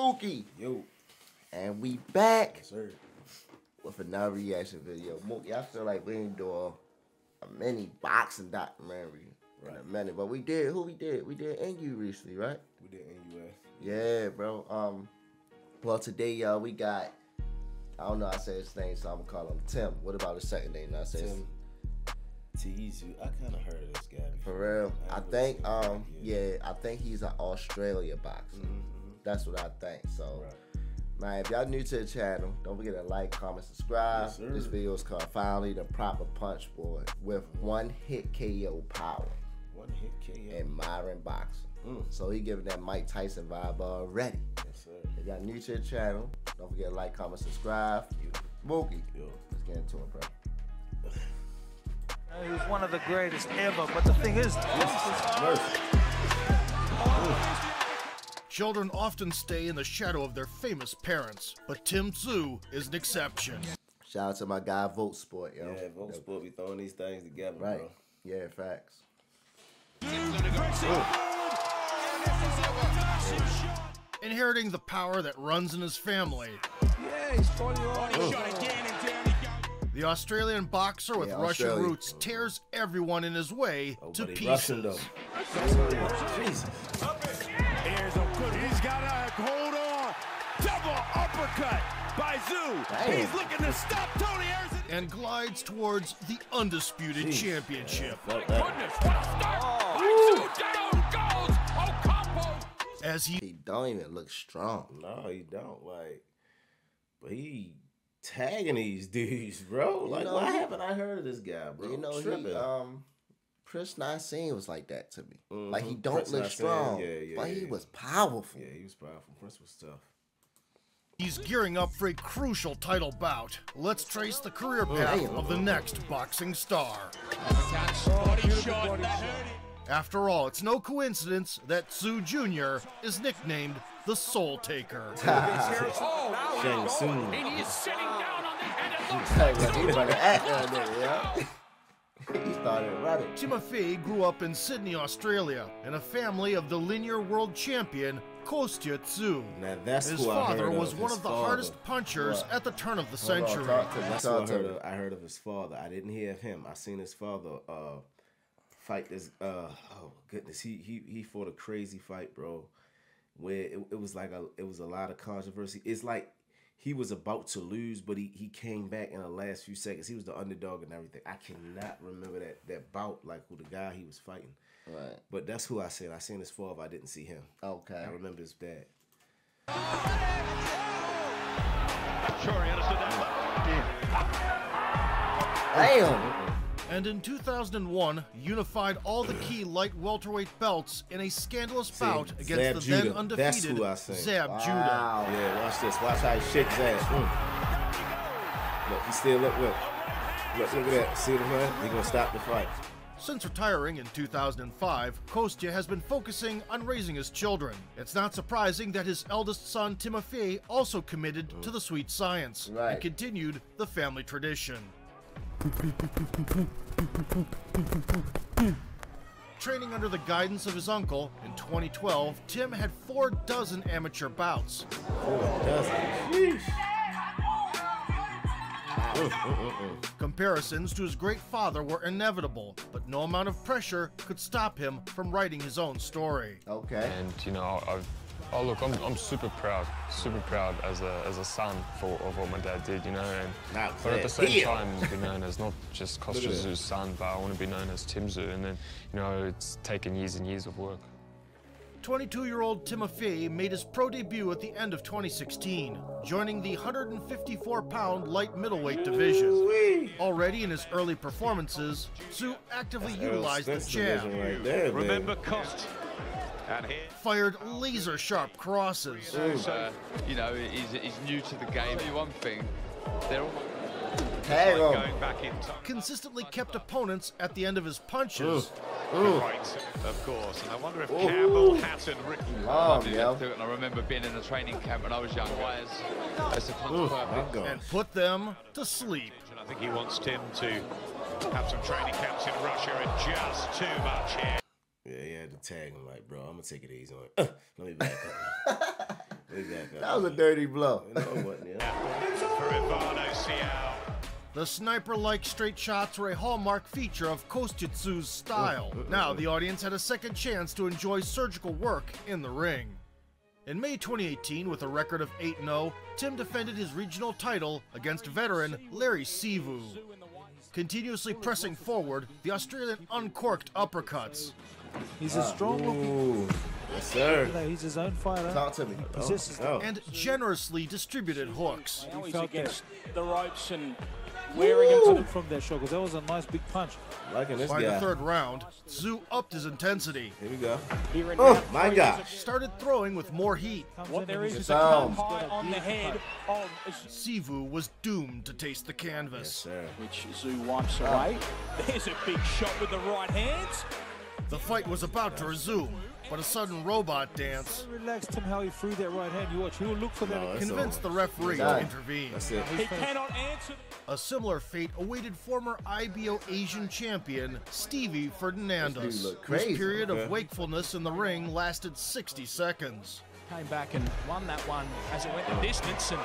Mookie. Yo. And we back Yes, sir. with another reaction video. Mookie, I feel like we ain't doing a mini boxing documentary in a minute. But we did. Who we did? We did NU recently, right? We did NUS. Yeah, bro. Well, today, y'all, we got, I don't know how to say his name, so I'm going to call him Tim. What about his second name? I say Tim. Tszyu. I kind of heard of this guy before. For real? I think, I think he's an Australia boxer. That's what I think. So, man, if y'all new to the channel, don't forget to like, comment, subscribe. Yes, This video is called Finally the Proper Punch Boy with one hit KO power. One hit KO. And modern boxing. So he giving that Mike Tyson vibe already. Yes, sir. If y'all new to the channel, don't forget to like, comment, subscribe. Mookie, let's get into it, bro. He was one of the greatest ever, but the thing is, children often stay in the shadow of their famous parents, but Tim Tszyu is an exception. Shout out to my guy Vote Sport, yo. Yeah, Vote Sport be throwing these things together, Right. bro. Yeah, facts. Inheriting the power that runs in his family. The Australian boxer with Russian roots tears everyone in his way to pieces. Jesus. He's got a hold on. Double uppercut by Tszyu. He's looking to stop Tony Harrison. And glides towards the undisputed championship. Goodness, what a start by Tszyu. Down goes Ocampo. As He don't even look strong. No, he don't. Like, but he tagging these dudes, bro. Like, know, why haven't I heard of this guy, bro? You know, Tripping. he, Prince Nassim was like that to me. Like, he Mhm. don't Prince look Nassim, strong, yeah, but he yeah. was powerful. Yeah, he was powerful. Prince was tough. he's gearing up for a crucial title bout, let's trace the career path of the next boxing star. Body shot. That hurt him. After all, it's no coincidence that Tszyu Jr. is nicknamed the Soul Taker. Shang Tsung. And he's sitting down on this, and it looks Hey, like he better act down there, yeah. He started running. Timofey grew up in Sydney, Australia, in a family of the linear world champion Tszyu Thurman. Now that's His who I heard father of. was one his of the father. hardest punchers at the turn of the Hold on, century. talk to me, That's talk what to me. I heard of his father. I didn't hear of him. I seen his father fight this. Oh goodness, he fought a crazy fight, bro. Where it was like it was a lot of controversy. It's like he was about to lose, but he came back in the last few seconds. He was the underdog and everything. I cannot remember that bout, like who the guy he was fighting. Right. But that's who I seen. I seen his father. I didn't see him. Okay. I remember his dad. Sure, he understood that. Damn. And in 2001, unified all the key light welterweight belts in a scandalous bout against Zab the Judah. then undefeated That's who I seen. Zab Judah. Wow. Yeah, watch this. Watch how he shakes his ass. Look, he still look at that. See the man? He gonna stop the fight. Since retiring in 2005, Kostya has been focusing on raising his children. It's not surprising that his eldest son, Timofey, also committed to the sweet science and continued the family tradition. Training under the guidance of his uncle, in 2012, Tim had 4 dozen amateur bouts. 4 dozen. Sheesh. Comparisons to his great father were inevitable, but no amount of pressure could stop him from writing his own story. Okay. And you know, look, I'm super proud as a son of what my dad did, you know. And but at the same time, be known as not just Kostya Tszyu's son, but I want to be known as Tim Tszyu. And then, you know, it's taken years and years of work. 22-year-old Timofey made his pro debut at the end of 2016, joining the 154-pound light middleweight division. Already in his early performances, Tszyu actively utilized the jab, right there, Remember cost. And here. fired laser-sharp crosses. You know, he's new to the game. One thing, they're all Going back in time. consistently kept opponents at the end of his punches. Right, of course. And I wonder if Campbell, Hatton, Ricky. And I remember being in a training camp when I was young. That's a perfect. And put them to sleep. And I think he wants Tim to have some training camps in Russia and just too much here. Yeah, he had to tag him like, bro, I'm gonna take it easy on it. Let me back up. Exactly. That was a dirty blow. No, it wasn't, yeah. The sniper-like straight shots were a hallmark feature of Kostitsu's style. Now the audience had a second chance to enjoy surgical work in the ring. In May 2018, with a record of 8-0, Tim defended his regional title against veteran Larry Tszyu. Continuously pressing forward, the Australian uncorked uppercuts. He's a strong-looking. Yes, sir. He's his own fighter. Talk to me. And generously distributed hooks. He felt the ropes and wearing him to them from their shoulders. That was a nice big punch. Liking this By guy. the third round, Tszyu upped his intensity. Here we go. Oh, my gosh. Started throwing with more heat. What there is a sound. high on the head of Tszyu was doomed to taste the canvas. Yes, sir. which Tszyu wipes away. There's a big shot with the right hands. The fight was about to resume, but a sudden robot dance Relaxed him how he threw that right hand. You watch, he'll look for that. convinced the referee to Done. intervene. That's it. He cannot answer. A similar fate awaited former IBO Asian champion Stevie Ferdinandez, This dude look whose crazy. period of wakefulness in the ring lasted 60 seconds. Came back and won that one as it went the distance. And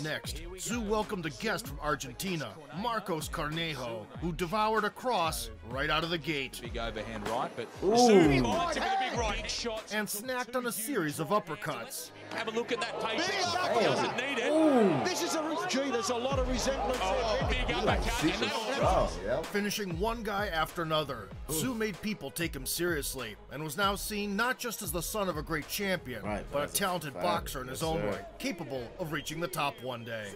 Next, Tszyu welcomed a guest from Argentina, Marcos Carnejo, who devoured a cross right out of the gate big overhand right, but Ooh. bites him with a big right shot. and snacked on a series of uppercuts. Have a look at that pace. Damn. Doesn't need it. This is there's a lot of resemblance there. Big Like uppercut. super And that strong, yeah. Finishing one guy after another, Tszyu made people take him seriously and was now seen not just as the son of a great champion, Right, but a as a talented fighter. boxer in his Yes, own sir. right, capable of reaching the top one day.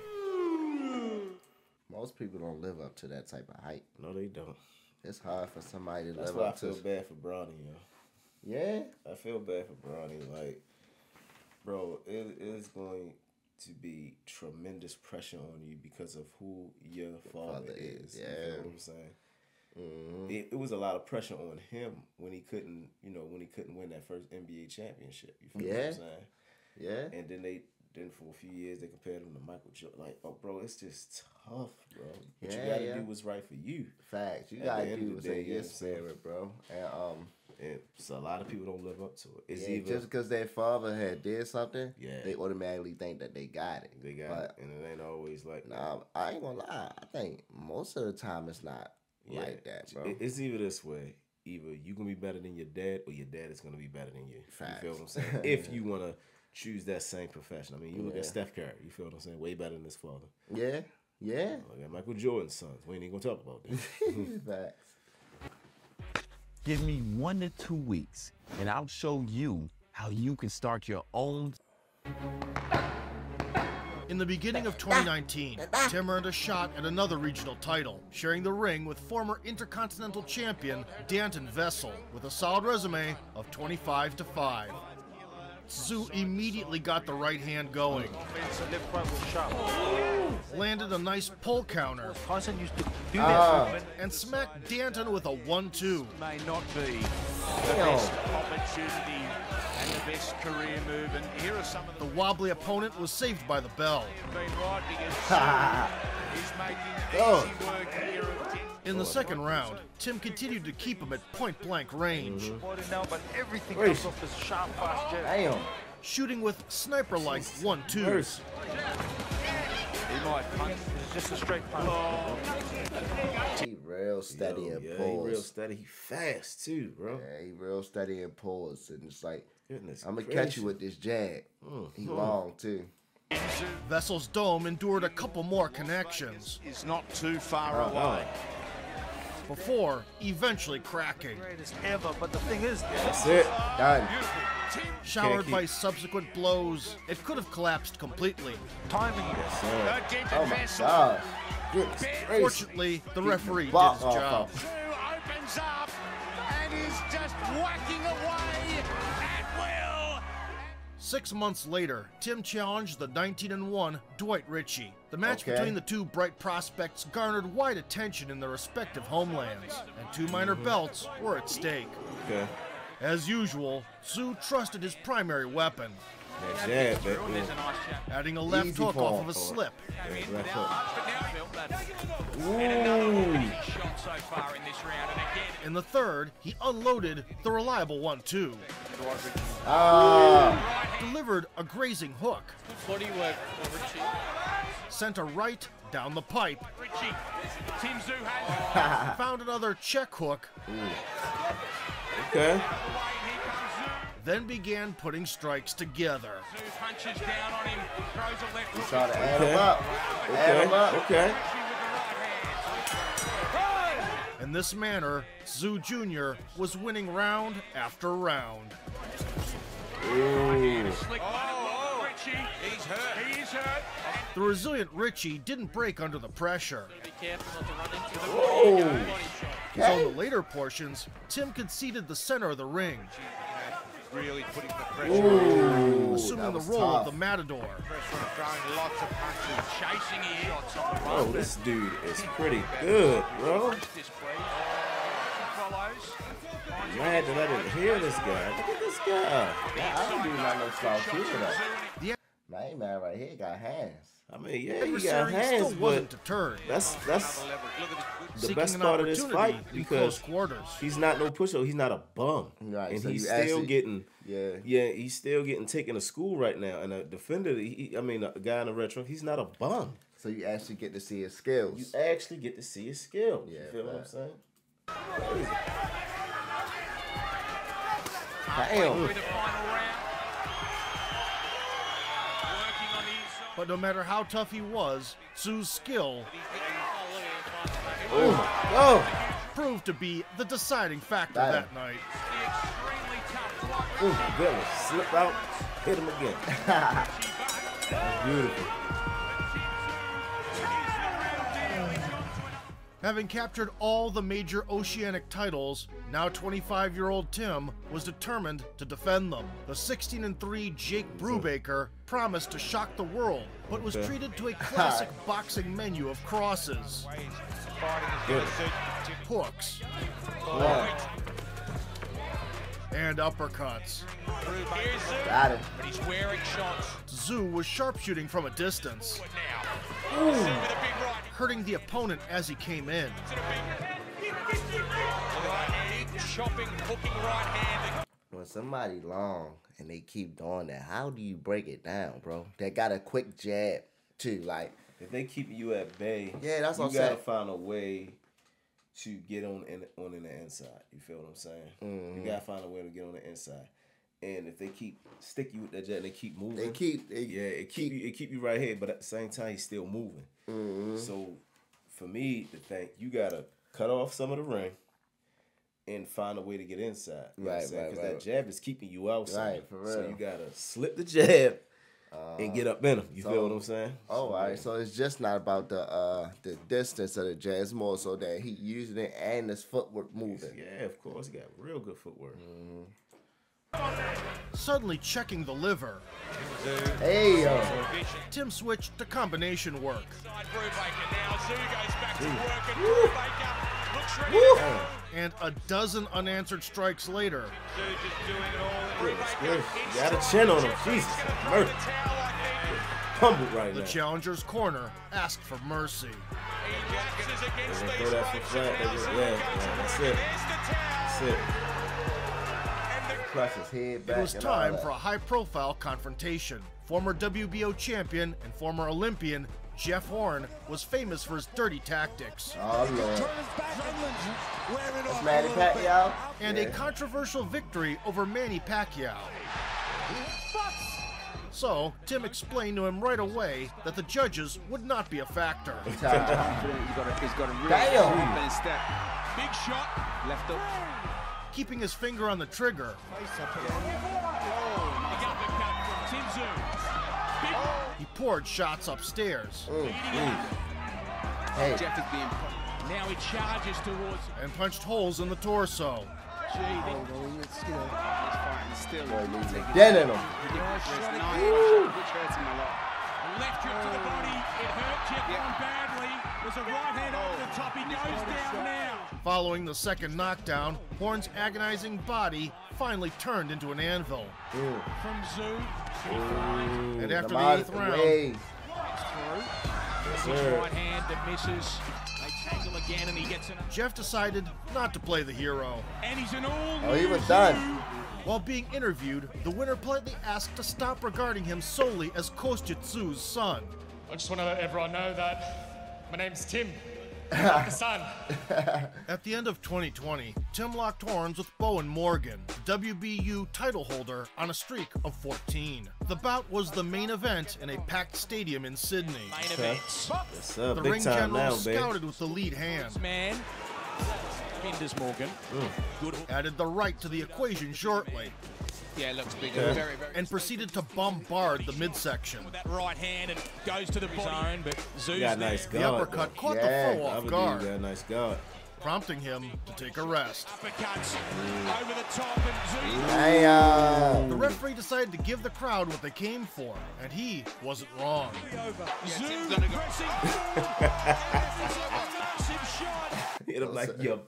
Most people don't live up to that type of height. No, they don't. It's hard for somebody to That's live why I up feel to. bad for Bronny, yo. Yeah? I feel bad for Bronny. Like, bro, it is going to be tremendous pressure on you because of who your father is. yeah. You know what I'm saying? It was a lot of pressure on him when he couldn't, when he couldn't win that first NBA championship. You feel what I'm saying? Yeah. And then for a few years they compared him to Michael Jordan. Like, oh, bro, it's just tough, bro. What you gotta do what's right for you. Facts. You At gotta the end do of what's the day, in your you know what I'm saying? spirit, bro. And so a lot of people don't live up to it. It's Yeah, either just because their father had did something, Yeah. they automatically think that they got it. they got But, it, and it ain't always like that. nah, I ain't gonna lie. I think most of the time it's not like that, bro. It's either this way. Either you gonna be better than your dad, or your dad is gonna be better than you. Facts. You feel what I'm saying? If you wanna choose that same profession. I mean, you look Yeah. at Steph Curry. You feel what I'm saying? Way better than his father. Yeah, yeah. Look at Michael Jordan's sons. We ain't even gonna talk about that. Facts. Give me 1 to 2 weeks, and I'll show you how you can start your own. In the beginning of 2019, Tim earned a shot at another regional title, sharing the ring with former Intercontinental Champion Danton Vessel, with a solid resume of 25-5. Tszyu immediately got the right hand going, landed a nice pull counter, Tyson used to do that movement. and smacked Danton with a 1-2. May not be the best opportunity and the best career move. And here are some of The the wobbly opponent was saved by the bell. been right because he's making easy work here of Tim. In the second round, Tim continued to keep him at point-blank range, But everything comes off this sharp, fast jab. Damn. shooting with sniper-like 1-2s. He might punch. It's just a straight punch. He real steady Yo, and yeah, he pulls. real steady. He fast too, bro. Yeah, he real steady and pulls. And it's like, Goodness I'm going to gracious. catch you with this jab. He long, too. Vessel's dome endured a couple more connections Is not too far away. before eventually cracking. Greatest ever. But the thing is, That's it. Done. Showered keep- by subsequent blows, it could have collapsed completely. timing. Oh, my God. Goodness gracious. Fortunately, the referee did Block his off job. of- Opens up and is just whacking away at will. 6 months later, Tim challenged the 19-1 Dwight Richie. The match Okay. between the two bright prospects garnered wide attention in their respective homelands, and 2 minor belts were at stake. Okay. As usual, Tszyu trusted his primary weapon, That jab, adding a left hook off of a slip. In the third, he unloaded the reliable 1-2. Delivered a grazing hook. Body work for Richie. Sent a right down the pipe. Richie. Tszyu has Found another check hook. Okay. Then began putting strikes together. Tszyu punches down on him, throws a left hook. Try to add him up. Add him up. Okay. In this manner, Tszyu Jr. was winning round after round. Richie, he's hurt. He is hurt. The resilient Richie didn't break under the pressure. Be careful not to run into the body shot. So in the later portions, Tim conceded the center of the ring, Really putting the pressure on. assuming the role of the matador. Pressure on, throwing lots of punches, chasing his shots on the run. Oh, this dude is pretty good, bro. Mad that I didn't hear this guy. Look at this guy. I don't do not no slouch either though. Yeah. Man, man right here got hands. I mean, yeah, he got Adversary hands, still wasn't but deterred. that's the Seeking best an part of this opportunity fight in because close quarters. he's not no pushover. He's not a bum, Right, and so he's you still actually- getting Yeah. he's still getting taken to school right now. And a defender, I mean, a guy in the retro, he's not a bum. So you actually get to see his skills. You actually get to see his skills. Yeah, you feel what I'm fact. saying? Damn. With the final round. Working on the inside. But no matter how tough he was, Tszyu's skill Oh, proved to be the deciding factor Damn. that night. Extremely tough. oh, goodness. Slip out, hit him again. That's beautiful. Having captured all the major oceanic titles, now 25-year-old Tim was determined to defend them. The 16-3 Jake Brubaker promised to shock the world, but was treated to a classic boxing menu of crosses, hooks, and uppercuts. Got it. But he's wearing shots. Tszyu was sharpshooting from a distance, Now. With a big right. hurting the opponent as he came in. Big chopping, hooking right hand. When somebody long and they keep doing that, how do you break it down, bro? They got a quick jab too, like. If they keep you at bay, Yeah, that's what I'm you gotta saying. find a way to get on in the inside. You feel what I'm saying? You gotta find a way to get on the inside. And if they keep stick you with that jet and they keep moving, They keep it keep you right here, but at the same time he's still moving. So for me to think, you gotta cut off some of the ring and find a way to get inside. You know what I'm saying? Because that jab is keeping you outside. Right, for real. So you gotta slip the jab and get up in them. You feel what I'm saying? Oh, all right. So it's just not about the distance of the jab. It's more so that he using it and his footwork moving. Yeah, of course. He got real good footwork. Suddenly checking the liver, Hey, Tim switched to combination work. Side Brubaker. Now Tszyu goes back to work and Brubaker looks ready to go. And a dozen unanswered strikes later, Tszyu just doing it all. And Goodness Brubaker gracious. You got a chin on him. Jesus. throw Murder. the towel, I think. Humbled right the now. challenger's corner asked for mercy. He boxes against They're gonna these throw that for ropes, flat. and now They just- Tszyu yeah, goes yeah, and that's it. there's the towel. That's it. plus his head back. It was and all time that. for a high-profile confrontation. Former WBO champion and former Olympian Jeff Horn was famous for his dirty tactics Oh Lord. That's Manny Pacquiao. and a controversial victory over Manny Pacquiao. So, Tim explained to him right away that the judges would not be a factor. He's got a real Damn. confident step. Big shot. Left up. Keeping his finger on the trigger, Big uppercut from Tszyu. Big he poured shots upstairs Hey, Jeff is being Now he charges towards him. and punched holes in the torso. Gee, he's fighting still. dead in him. Which hurts him a lot. left hook to the body. It hurt Jeff Horn badly. There's a right hand over the top. He goes down now. Following the second knockdown, Horn's agonizing body finally turned into an anvil. From Tszyu. And after the 8th round, right hand that misses. They tangle again, and he gets an. Jeff decided not to play the hero. And he's an all. Oh, he was done. While being interviewed, the winner politely asked to stop regarding him solely as Tszyu son. I just want to let everyone know that my name's Tim. Like the sun. At the end of 2020, Tim locked horns with Bowen Morgan, the WBU title holder, on a streak of 14. The bout was the main event in a packed stadium in Sydney. Yes, sir. The Big ring time general now, was baby. scouted with the lead hand. Man. Binders Morgan. Good. Added the right to the equation shortly. Yeah, looks bigger. Very, very. And proceeded to bombard the midsection. With that right hand and goes to the zone, but Tszyu got a nice The guard. uppercut caught the foe off guard, Got a nice guard. prompting him to take a rest. Uppercuts over the top, and Tszyu. Damn. The referee decided to give the crowd what they came for, and he wasn't wrong. Tszyu pressing forward. Massive shot. Hit him like, yo.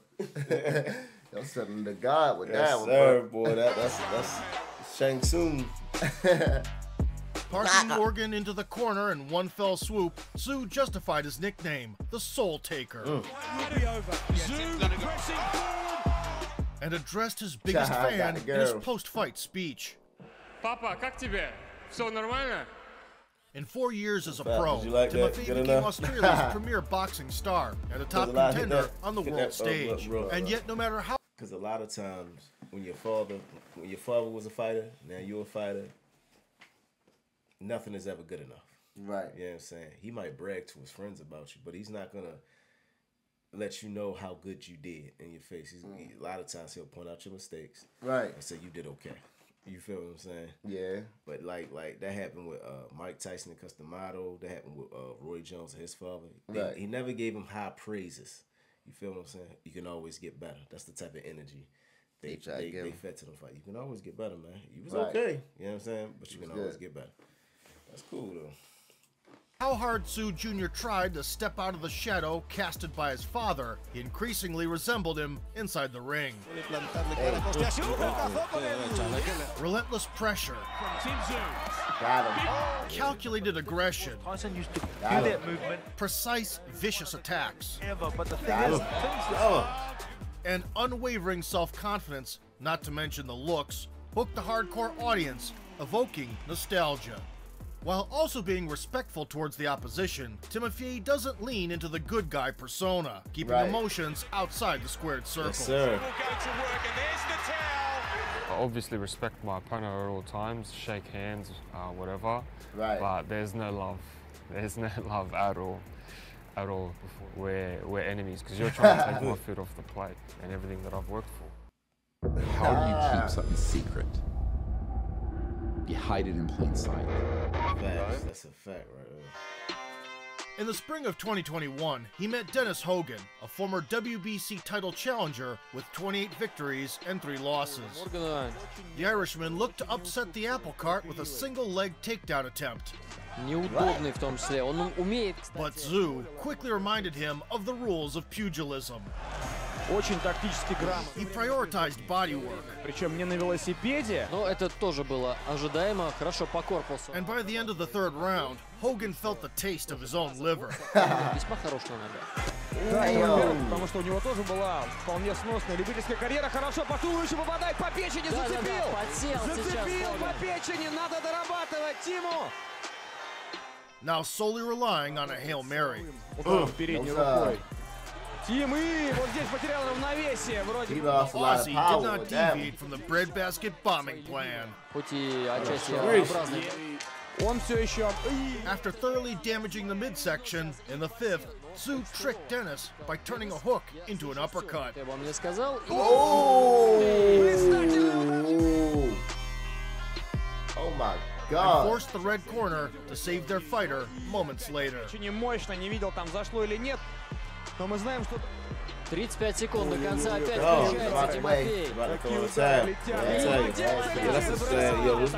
Y'all setting the guard with Yes, that one, sir, bro. boy. That's Shang Tsung. Parking Morgan into the corner in one fell swoop, Tszyu justified his nickname, the Soul Taker, Tszyu pressing forward. and addressed his biggest fan in his post-fight speech. Papa, как тебе? Все нормально? In 4 years as a Pat, pro, did you like that? Timothy Good became enough? Australia's premier boxing star and a top Hit that, contender on the hit world that, stage. And yet, no matter how Because a lot of times when your father was a fighter, now you're a fighter, nothing is ever good enough. Right. You know what I'm saying? He might brag to his friends about you, but he's not going to let you know how good you did in your face. A lot of times he'll point out your mistakes. Right. And say you did okay. You feel what I'm saying? Yeah. But like that happened with Mike Tyson and Customato. That happened with Roy Jones and his father. Right. He never gave him high praises. You feel what I'm saying? You can always get better. That's the type of energy they fed to them fight. You can always get better, man. You was okay. You know what I'm saying? But you can always get better. That's cool, though. How hard Tszyu Jr. tried to step out of the shadow casted by his father, he increasingly resembled him inside the ring. Relentless pressure. Got him. Calculated aggression. used to do Got that him. movement Precise, vicious attacks. ever, but the thing Got is, him. And unwavering self-confidence, not to mention the looks, hooked the hardcore audience, evoking nostalgia. While also being respectful towards the opposition, Timothy doesn't lean into the good guy persona, keeping emotions outside the squared circle. Yes, sir. I obviously respect my opponent at all times, shake hands, whatever. Right. But there's no love. There's no love at all. At all. We're enemies because you're trying to take my foot off the plate and everything that I've worked for. How do you keep something secret? You hide it in plain sight. Facts. That's a fact right there. In the spring of 2021, he met Dennis Hogan, a former WBC title challenger with 28 victories and 3 losses. The Irishman looked to upset the apple cart with a single-leg takedown attempt. But Tszyu quickly reminded him of the rules of pugilism. очень тактически грамотно. He prioritized body work. Причем не на велосипеде. Но это тоже было ожидаемо, хорошо по корпусу. And by the end of the 3rd round, Hogan felt the taste of his own liver. Весьма хорошая нога. Да, потому что у него тоже была вполне сносная любительская карьера. Хорошо по туловищу попадает, по печени зацепил. Зацепил по печени, надо дорабатывать Тиму. Now solely relying on a Hail Mary. Передней рукой. Тим, и вот здесь потерял равновесие. Вроде бы. Aussie did not deviate from the breadbasket bombing plan. Хоть и отчасти однообразный. Он все еще... After thoroughly damaging the midsection, in the 5th, Tszyu tricked Dennis by turning a hook into an uppercut. Я вам не сказал. Oh my God. And forced the red corner to save their fighter moments later. Очень мощно, не видел там зашло или нет. Но мы знаем, что... 35 секунд до конца опять включается Тимофей.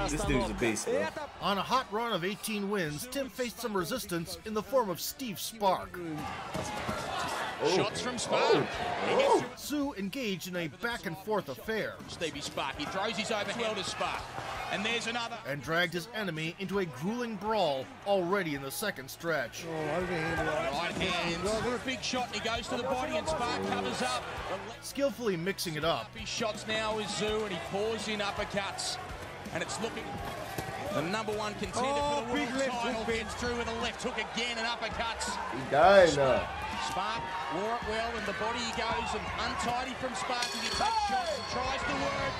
This dude's a beast, bro. On a hot run of 18 wins, Tim faced some resistance in the form of Steve Spark. Shots from Spark. Tszyu engaged in a back-and-forth affair. Stevie Spark, he throws his overhand to Spark. And there's another. And dragged his enemy into a grueling brawl already in the second stretch. Right hands. For a big shot, and he goes to the body, and Spark covers up. Skillfully mixing it up. His shots now is Tszyu, and he pours in uppercuts. And it's looking... The #1 contender for the world title gets through with a left hook again and uppercuts. He died now. Spark wore it well, and the body he goes, and untidy from Spark as he takes shots and tries to work.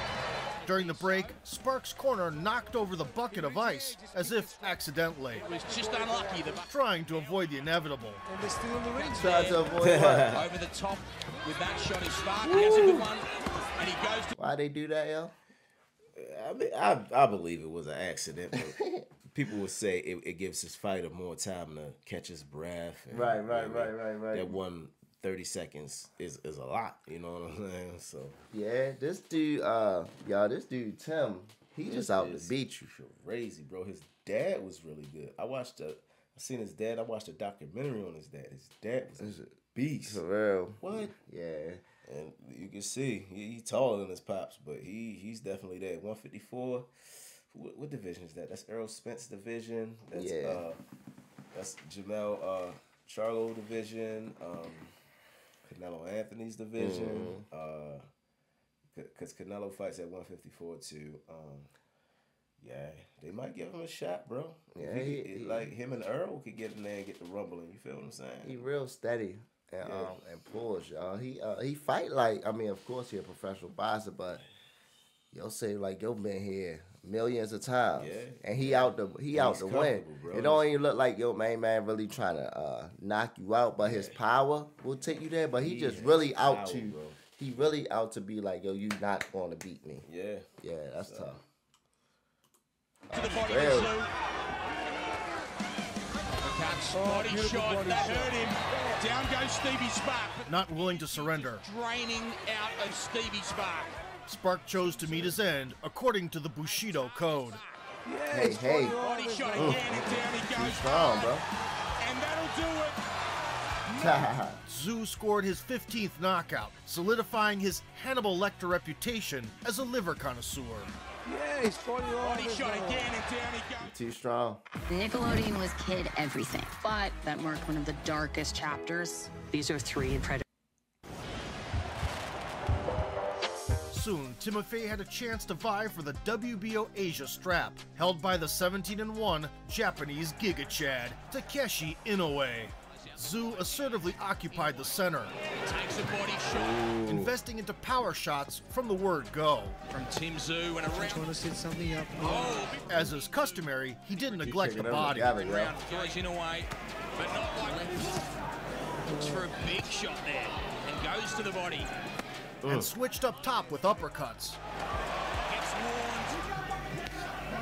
During the break, Spark's corner knocked over the bucket of ice, as if accidentally. It was just unlucky. Trying to avoid the inevitable. And they're still in the ring. Trying to avoid what? Over the top with that shot is Spark. He has a good one, and he goes to... Why they do that, yo? I mean, I believe it was an accident. But people would say it gives his fighter more time to catch his breath. And, right. That 1:30 seconds is a lot. You know what I'm saying? So yeah, this dude, y'all, this dude Tim, he just out to beat you. Crazy, bro. His dad was really good. I seen his dad. I watched a documentary on his dad. His dad was a beast. For real. What? Yeah. And you can see he's taller than his pops, but he's definitely there. 154. What division is that? That's Errol Spence division. That's that's Jamel Charlo division. Canelo Anthony's division. Because Canelo fights at 154 too. Yeah, they might give him a shot, bro. Yeah, like him and Earl could get in there and get the rumbling. You feel what I'm saying? He real steady. And pulls, y'all. He fight like, I mean, of course he a professional boxer, but you'll say like yo been here millions of times, and he out to win. Bro. It don't even look like yo man really trying to knock you out, but his power will take you there. But he just really out to, bro. He really out to be like yo, you not going to beat me. Yeah, that's tough. To the body of Tszyu. Body shot, that hurt him. Down goes Stevie Spark. Not willing to surrender. Draining out of Stevie Spark. Spark chose to meet his end according to the Bushido code. Hey. Body shot again, and down he goes. Strong, bro. And that'll do it. Tszyu scored his 15th knockout, solidifying his Hannibal Lecter reputation as a liver connoisseur. Yeah, he's body shot again, and down he goes. Too strong. Nickelodeon was kid everything, but that marked one of the darkest chapters. These are 3 predators. Soon, Timofey had a chance to vie for the WBO Asia strap, held by the 17-1 Japanese Giga Chad, Takeshi Inoue. Tszyu assertively occupied the center, takes a body shot, investing into power shots from the word go. From Tim Tszyu and around. Want to set something up. As is customary, he didn't neglect the body. Around goes Inoue, but not like looks for a big shot there and goes to the body. And switched up top with uppercuts. Gets warned.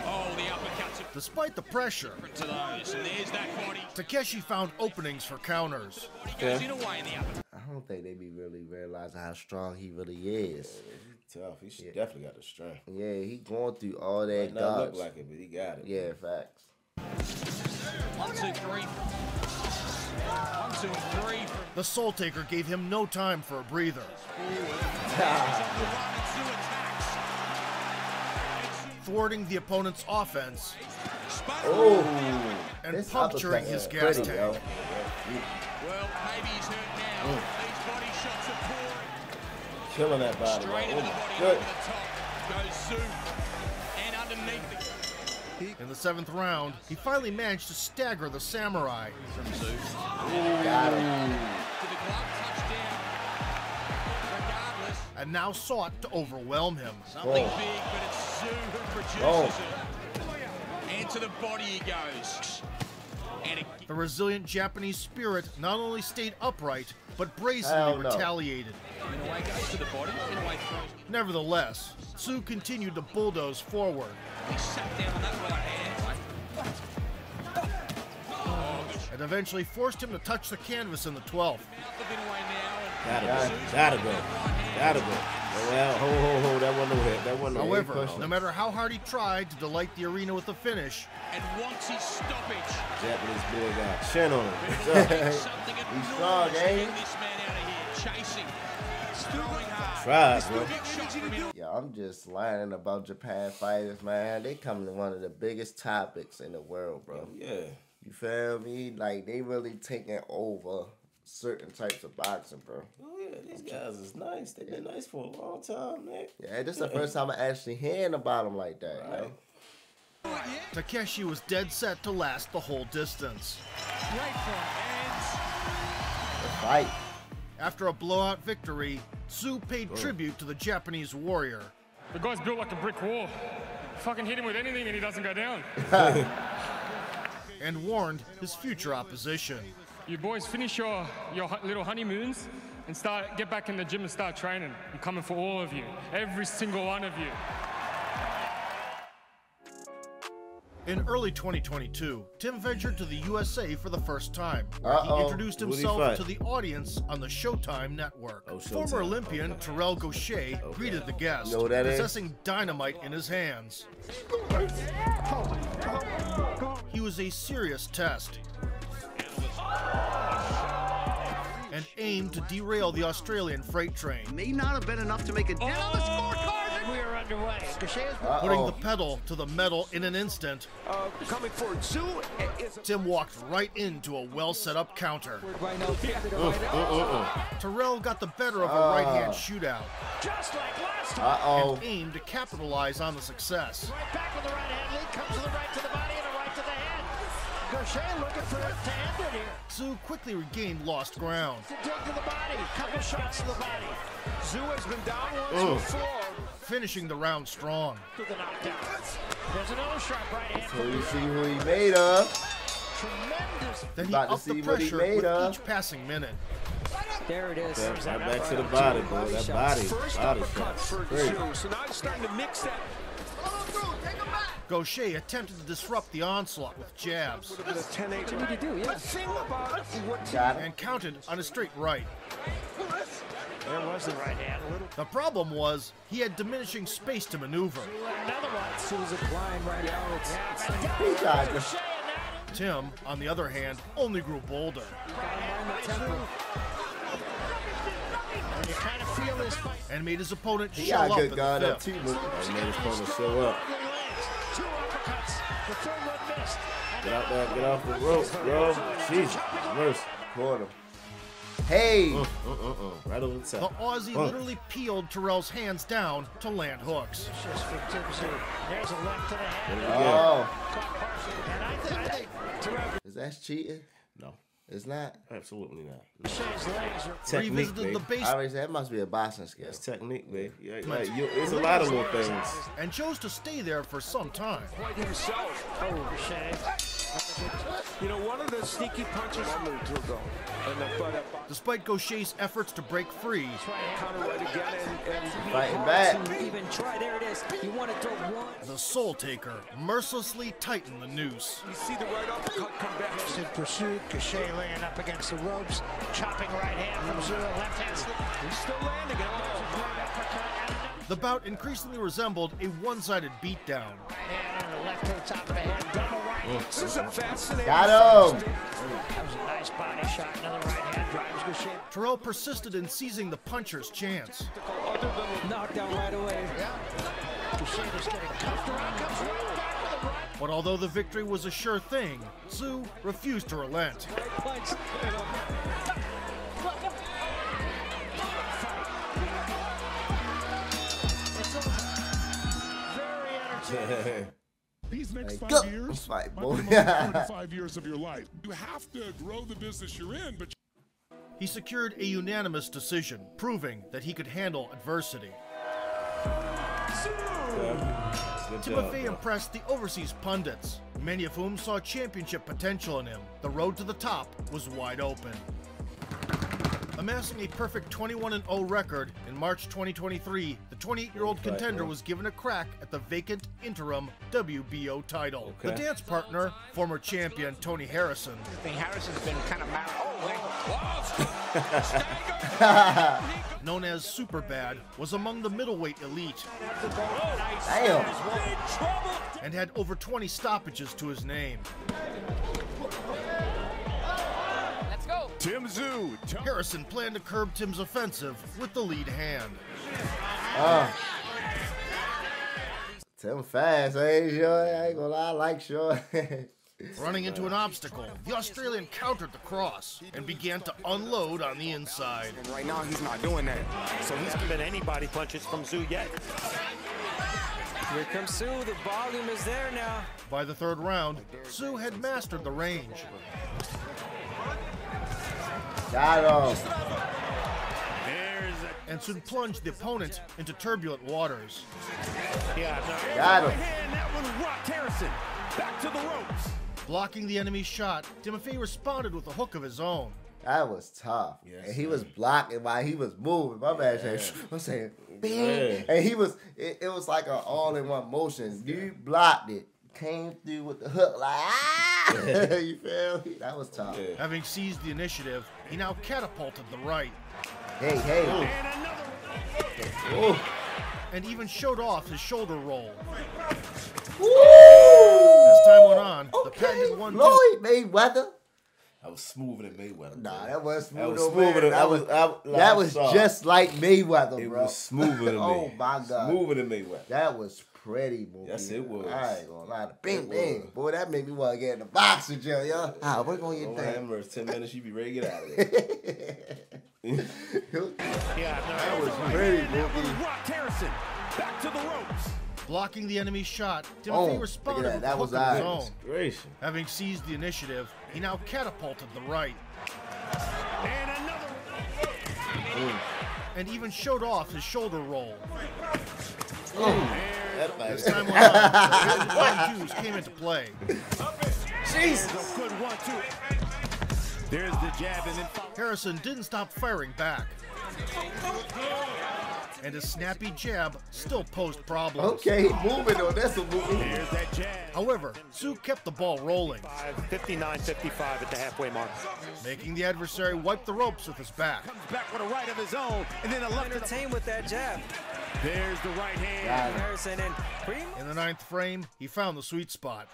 Oh, the uppercuts. Despite the pressure, To those, and there's that body. Takeshi found openings for counters. Goes Inoue in the upper. I don't think they be really realizing how strong he really is. He's tough. He definitely got the strength. Yeah, he going through all that. Might not look like it, but he got it. Yeah, facts. 1, 2, 3. 1, 2, 3. The Soul Taker gave him no time for a breather. Thwarting the opponent's offense. And puncturing his gas tank. Well, maybe he's hurt now. These body shots are pouring. Killing that body. Straight into the body over the top. Goes Tszyu. And underneath it. In the 7th round, he finally managed to stagger the samurai. From Tszyu. Got him. To the glove touchdown. Regardless. And now sought to overwhelm him. Something big, but it's Tszyu who produces it. And to the body he goes. And the resilient Japanese spirit not only stayed upright, but brazenly retaliated. Inoue goes to the body. Inoue throws. Nevertheless, Tszyu continued to bulldoze forward. He sat down on that right hand. And eventually forced him to touch the canvas in the 12th. Gotta go. Well, ho, that one no hit. That one no hit. However, no matter how hard he tried to delight the arena with the finish, and once his stoppage, Japanese boy got chin on him. He's strong, eh? This man out of here chasing, throwing hard. Tries, bro. Yeah, I'm just learning about Japan fighters, man. They come to one of the biggest topics in the world, bro. Yeah. You feel me? Like, they really taking over certain types of boxing, bro. Oh, yeah, these guys is nice. They've been nice for a long time, man. Yeah, this is the first time I'm actually hearing about them like that, right. Takeshi was dead set to last the whole distance. The fight. After a blowout victory, Tszyu paid tribute to the Japanese warrior. The guy's built like a brick wall. Fucking hit him with anything and he doesn't go down. And warned his future opposition. You boys finish your little honeymoons and get back in the gym and start training. I'm coming for all of you, every single one of you. In early 2022, Tim ventured to the USA for the first time, where he introduced himself to the audience on the Showtime network. Former Olympian Terrell Gaucher greeted the guest, possessing dynamite in his hands. He was a serious test and aimed to derail the Australian freight train. May not have been enough to make a dent on the scorecard. We are underway. Putting the pedal to the metal in an instant, Coming forward, Tszyu. Tim walked right into a well-set-up counter. Terrell got the better of a right-hand shootout. Just like last time. And aimed to capitalize on the success. Right back with the right hand lead, comes to the right to the body and a right to the head. Gaucher looking for it to end it here. Tszyu quickly regained lost ground. To dig to the body, couple shots to the body. Tszyu has been down once before. Finishing the round strong. To the knockdown. There's another sharp right hand. So you see who he made of. Tremendous. Then he upped the pressure with each passing minute. There it is. Right back to the body, bro. That body Shots for Tszyu. So now he's starting to mix that. Gaucher attempted to disrupt the onslaught with jabs. Would have been a 10-8. What did you do? Yeah. The thing about what and counted on a straight right. There was the right hand. The problem was he had diminishing space to maneuver. Another one. Tszyu applying right out. Tim, on the other hand, only grew bolder. And you kind of feel this fight. And made his opponent He show got up good in the guard up fifth. too, man. And made his opponent show up. Two uppercuts. The third one missed. Get out there, get off the ropes, bro. Jesus, mercy. Caught him. Hey! Right over the The top. Aussie literally peeled Terrell's hands down to land hooks. There's a left to the head. Oh. And I think Is that cheating? No. It's not? Absolutely not. Gaucher's legs are Technique, Revisited baby. the base I already said that must be a boxing skill. It's technique, baby. Yeah, it's a lot of little things. and chose to stay there for some time. White himself. Oh, Gaucher. You know, one of the sneaky punches a minute or two ago. And the Despite Gaucher's efforts to break free, counter right again and Fighting back. Even try. There it is. You want to throw one. the Soul Taker mercilessly tightened the noose. you see the right uppercut come back. In pursuit, Gaucher laying up against the ropes, chopping right hand from Tszyu, left hand slip. He's still landing it. The bout increasingly resembled a one-sided beatdown. Hand and the left to the top of the head, double right. This is a fascinating. Got him! That was a nice body shot. Another right hand drives Gaucher. Terrell persisted in seizing the puncher's chance. Knockdown right away. Gaucher just getting cuffed around, comes right back with a right But although the victory was a sure thing, Tszyu refused to relent. punch. Very entertaining. These next Hey, 5 go. years Fight, might boy. be the most important 5 years of your life. You have to grow the business you're in, but He secured a unanimous decision, proving that he could handle adversity. Timofey impressed the overseas pundits, many of whom saw championship potential in him. The road to the top was wide open. Amassing a perfect 21-0 record, in March 2023, the 28-year-old contender was given a crack at the vacant interim WBO title. The dance partner, former champion Tony Harrison, Harrison's been kind of mad. known as Superbad, was among the middleweight elite. Damn. And had over 20 stoppages to his name. Let's go. Tszyu. Harrison planned to curb Tim's offensive with the lead hand. Tim fast, ain't sure. I ain't gonna lie, I like sure. Running into an obstacle, the Australian countered the cross and began to unload on the inside. And right now, he's not doing that. So he's given any body punches from Tszyu yet. Here comes Tszyu. The volume is there now. By the third round, Tszyu had mastered the range. Got him. And soon plunged the opponent into turbulent waters. Yeah, no. Got him. That one rocked Harrison. Back to the ropes. Blocking the enemy's shot, Timofey responded with a hook of his own. That was tough. Yes, and he was blocking while he was moving. My man I'm saying, bing. And he was, it was like an all-in-one motion. You blocked it, came through with the hook like, ah! You feel me? That was tough. Yeah. Having seized the initiative, he now catapulted the right. Hey, hey. And another. And even showed off his shoulder roll. Woo! As time went on, the patented one. Floyd Mayweather. I was smoother than Mayweather. Nah, that was smooth. That was smoother than that was just like Mayweather, bro. It was smoother than Oh my God. Smoother than Mayweather. That was pretty, movie. Yes, it was. I ain't gonna lie. Bing, bing. Boy, that made me want to get in the boxing gym, yo. Ah, what on your thing? 10 minutes, you be ready to get out of there. Yeah, no, that was pretty, movie. Rocked Harrison. Back to the ropes. Blocking the enemy's shot, Timofey responded with that the hook was of his own. Having seized the initiative, he now catapulted the right. And another. And even showed off his shoulder roll. As time went on, the Jews came into play. Jesus. Good 1-2. There's the jab, and then Harrison didn't stop firing back. And his snappy jab still posed problems. Okay, moving on. That's a movie. There's that jab. However, Tszyu kept the ball rolling. 59-55 at the halfway mark. Making the adversary wipe the ropes with his back. Comes back with a right of his own, and then a left. Entertained with that jab. There's the right hand. Harrison in the ninth frame, he found the sweet spot.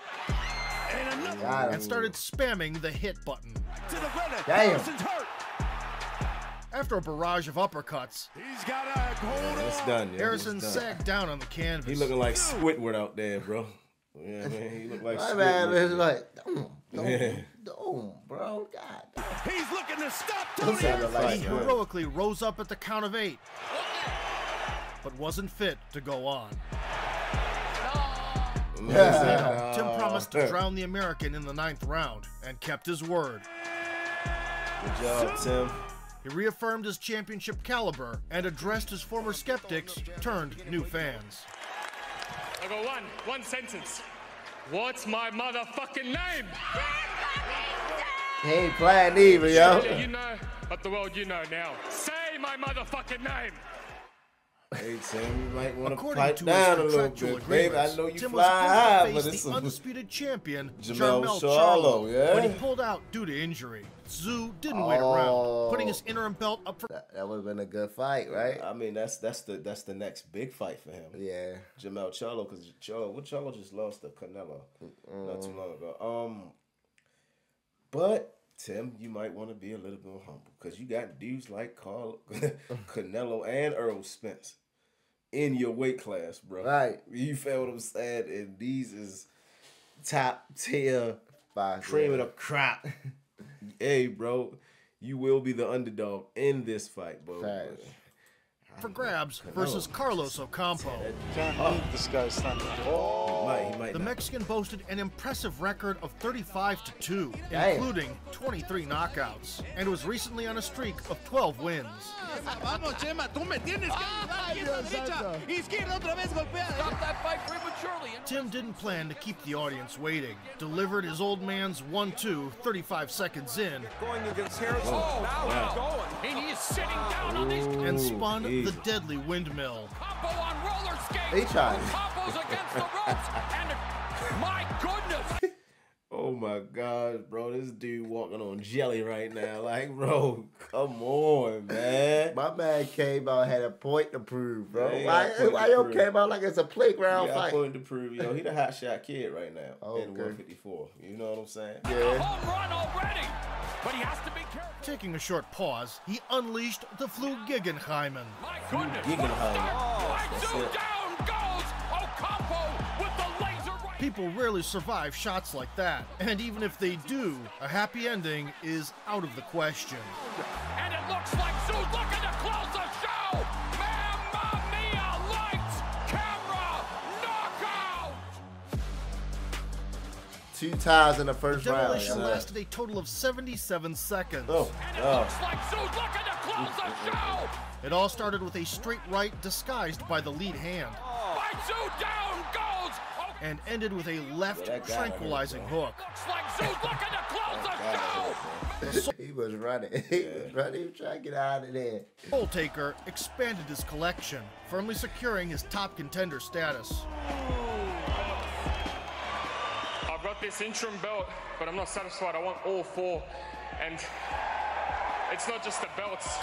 And another. And started spamming the hit button. To the brother. Damn. Harrison's hurt. After a barrage of uppercuts, he's got a hold on. It's done. Yeah, Harrison sagged down on the canvas. He looking like Squidward out there, bro. Yeah, man, he looked like my Squidward. man is like, don't, bro. God. He's looking to stop Tony. He heroically rose up at the count of 8, but wasn't fit to go on. Tim promised to drown the American in the 9th round and kept his word. Good job, Tim. He reaffirmed his championship caliber and addressed his former skeptics turned new fans. I got one sentence. What's my motherfucking name? He ain't playing either, yo. You know, but the world you know now. Say my motherfucking name. Hey, Tim, you might want to According pipe to down his a little contractual bit, baby. I agreements, know you Tim fly was high, supposed but to it's face the undisputed champion, Charlo, Charlo, yeah. but he pulled out due to injury. Tszyu didn't wait around, putting his interim belt up for. That would have been a good fight, right? I mean, that's the next big fight for him. Yeah, Charlo, because Charlo just lost to Canelo not too long ago. But Tim, you might want to be a little bit more humble because you got dudes like Canelo and Earl Spence in your weight class, bro. Right. You feel what I'm saying? And these is top tier cream of the crop. Hey, bro, you will be the underdog in this fight, bro. Right. For grabs versus Carlos Ocampo. This guy's standing. He might the not. Mexican boasted an impressive record of 35-2, Damn. including 23 knockouts, and was recently on a streak of 12 wins. Vamos, Chema, tú me tienes que ayudar. Izquierda otra vez golpea. Stop that fight prematurely. Tim didn't plan to keep the audience waiting. Delivered his old man's 1-2 35 seconds in. Going against Harrison. Now he's going. And he's sitting down on these. And spun the deadly windmill. Combo on roller skates. They tried. Combos against the ropes. And my goodness. Oh my God, bro, this dude walking on jelly right now. Like, bro, come on, man. My man came out had a point to prove, bro. Yeah, Why you came out like it's a playground fight? Point to prove, yo, he the hot shot kid right now in Okay. 154. You know what I'm saying? Yeah. Home run already. But he has to be careful. Taking a short pause, he unleashed the Flugigenheimen. My goodness. Guggenheim. Down goes Ocampo. People rarely survive shots like that, and even if they do, a happy ending is out of the question. And it looks like Tszyu looking to close the show! Mamma mia! Lights, camera, knockout! 2 ties in the first round. Demolition lasted a total of 77 seconds. And it looks like Tszyu looking to close the show! It all started with a straight right disguised by the lead hand. By Tszyu, down goes! And ended with a left tranquilizing hook. Looks like Tszyu looking to close the show! He was running. He was running. He was trying to get out of there. Soul Taker expanded his collection, firmly securing his top contender status. I've got this interim belt, but I'm not satisfied. I want all 4. And it's not just the belts.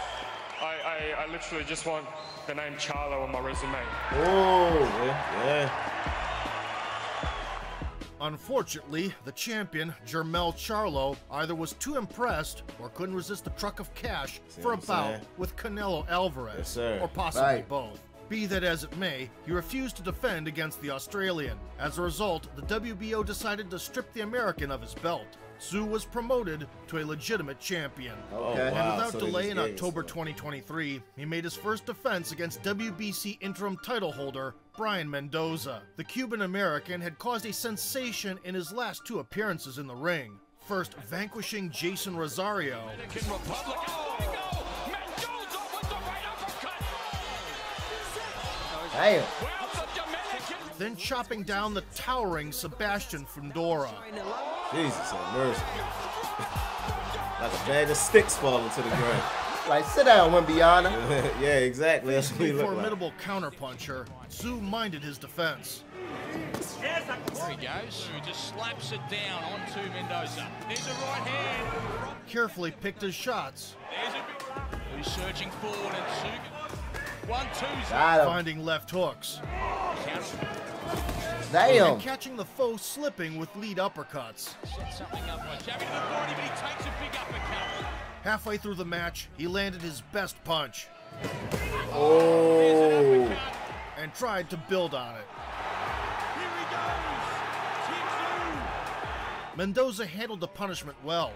I literally just want the name Charlo on my resume. Oh, yeah. Unfortunately, the champion, Jermell Charlo, either was too impressed or couldn't resist the truck of cash for a bout with Canelo Alvarez, or possibly both. Be that as it may, he refused to defend against the Australian. As a result, the WBO decided to strip the American of his belt. Tszyu was promoted to a legitimate champion. And without delay in October 2023, he made his first defense against WBC interim title holder Brian Mendoza. The Cuban-American had caused a sensation in his last 2 appearances in the ring, first vanquishing Jason Rosario, then chopping down the towering Sebastian Fundora. Jesus have mercy. Like a bag of sticks falling to the ground. Like, sit down, Wimbiana. Yeah, exactly. That's what he A looked formidable counterpuncher, Tszyu minded his defense. There he goes. He just slaps it down onto Mendoza. There's a right hand. Carefully picked his shots. There's a big... Who's surging forward and Tszyu. 1-2. Finding left hooks. Damn. And catching the foe slipping with lead uppercuts. Set something up by jabbing to the body, but he takes a big uppercut. Halfway through the match, he landed his best punch. Oh. And tried to build on it. Here he goes. Mendoza handled the punishment well.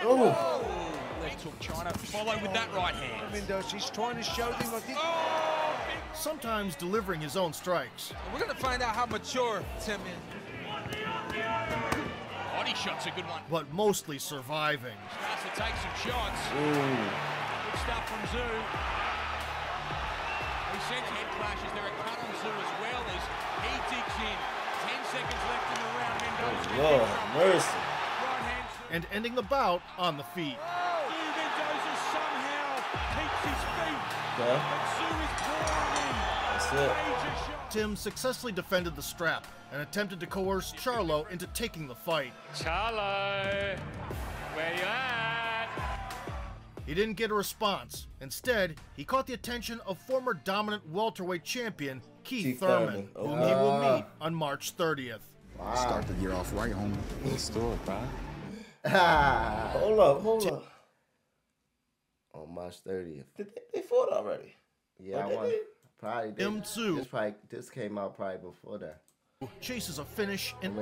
Oh. Left hook trying to follow with that right hand. Mendoza, he's trying to show them what Sometimes delivering his own strikes. We're going to find out how mature Tim is. Body shot's a good one. But mostly surviving. Starts to take some shots. Good stuff from Tszyu. He sends head clashes. There are cut on Tszyu as well as he digs in. 10 seconds left in the round. Mendoza. Lord, mercy. Right hand. And ending the bout on the feet. Mendoza somehow keeps his feet. Okay. But Tszyu is pouring in. That's it. Tim successfully defended the strap and attempted to coerce Charlo into taking the fight. Charlo, where you at? He didn't get a response. Instead, he caught the attention of former dominant welterweight champion Keith Thurman, whom he will meet on March 30th. Wow. Start the year off right, homie. Let's do it, bro. Hold up. On March 30th. They fought already. Yeah, I won. Probably did. Tszyu This came out probably before that. chases a finish in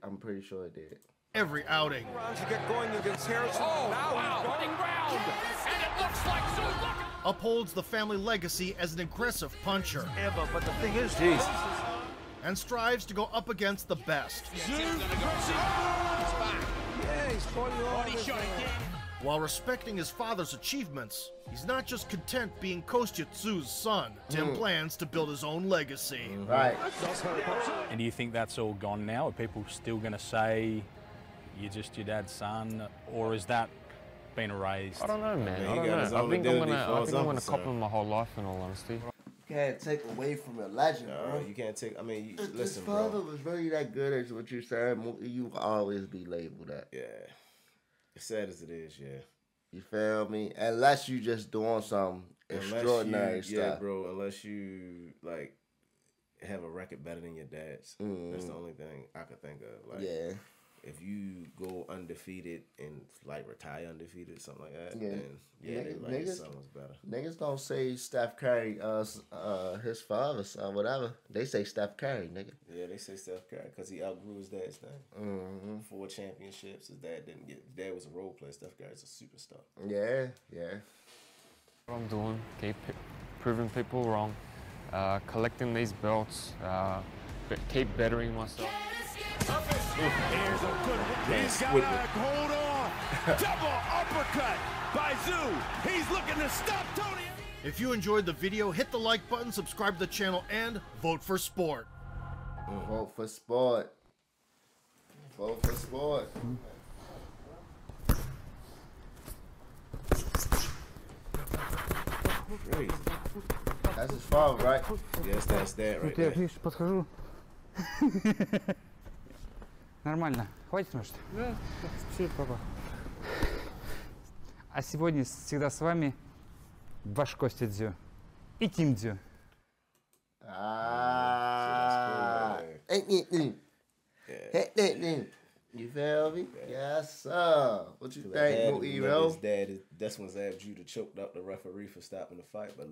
I'm pretty sure it did. every outing. To get going against Harrison. Running round. And it looks like Tszyu. Upholds the family legacy as an aggressive puncher. But the thing is, Jesus. And strives to go up against the best. Body shot again. While respecting his father's achievements, he's not just content being Kostya Tszyu's son. Tim plans to build his own legacy. Right. And do you think that's all gone now? Are people still going to say you're just your dad's son, or is that been erased? I don't know, man. I don't know. I think I'm gonna cop him my whole life, in all honesty. You can't take away from a legend, bro. You can't take. I mean, If listen, his father bro. was really that good at what you said, you will always be labeled that. Yeah. As sad as it is, yeah. You feel me? Unless you just doing some extraordinary stuff. Yeah, bro. Unless you like have a record better than your dad's. That's the only thing I could think of. Like, yeah. if you go undefeated and like retire undefeated, something like that, Yeah. then they like his son was better. Niggas don't say Steph Curry, his father, son, whatever. They say Steph Curry, nigga. Yeah, they say Steph Curry because he outgrew his dad's thing. Mm-hmm. 4 championships. His dad didn't get. His dad was a role player. Steph Curry's a superstar. Yeah, yeah. What I'm doing, keep proving people wrong, collecting these belts, keep bettering myself. Here's a good one. He's got to hold on. Double uppercut by Tszyu. He's looking to stop Tony. If you enjoyed the video, hit the like button, subscribe to the channel, and vote for sport. Vote for sport. Vote for sport. Crazy. That's his fault, right? Yes, that's that right there. Видишь, подхожу. Нормально. Хватит, может? Да, все, папа. А сегодня всегда с вами ваш Костя Тszyu и Тим Tszyu. You feel me? Yes, sir. What you think, Mo? That's when Zab Judah choked up the referee for stopping the fight, but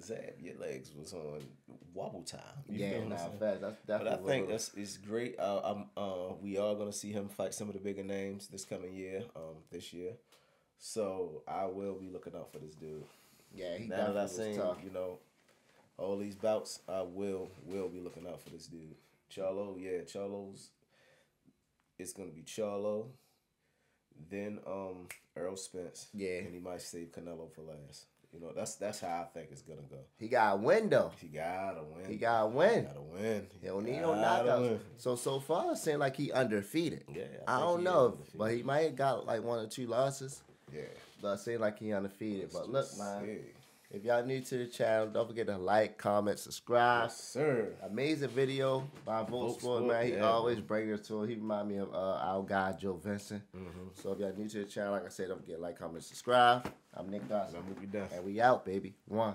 Zab, your legs was on wobble time. Yeah, nah, fast. That's definitely. But I think it's great. We are gonna see him fight some of the bigger names this coming year, this year. So I will be looking out for this dude. Yeah, he now that I've seen, tough. all these bouts, I will be looking out for this dude. Charlo, yeah, Charlo's. It's gonna be Charlo, then Earl Spence, and he might save Canelo for last. That's how I think it's gonna go. He got a win though. He gotta win. He gotta win. Gotta win. He don't need no knockouts. So far, it seems like he undefeated. Yeah, I don't know, but he might have got like 1 or 2 losses. Yeah, but it seems like he undefeated. But look, man. If y'all new to the channel, don't forget to like, comment, subscribe. Yes, sir. Amazing video by Vote Sport, man. He always brings us to it. He remind me of our guy, Joe Vincent. So if y'all new to the channel, like I said, don't forget to like, comment, subscribe. I'm Nick Dawson. I'm Mookie Duff. And we out, baby. 1.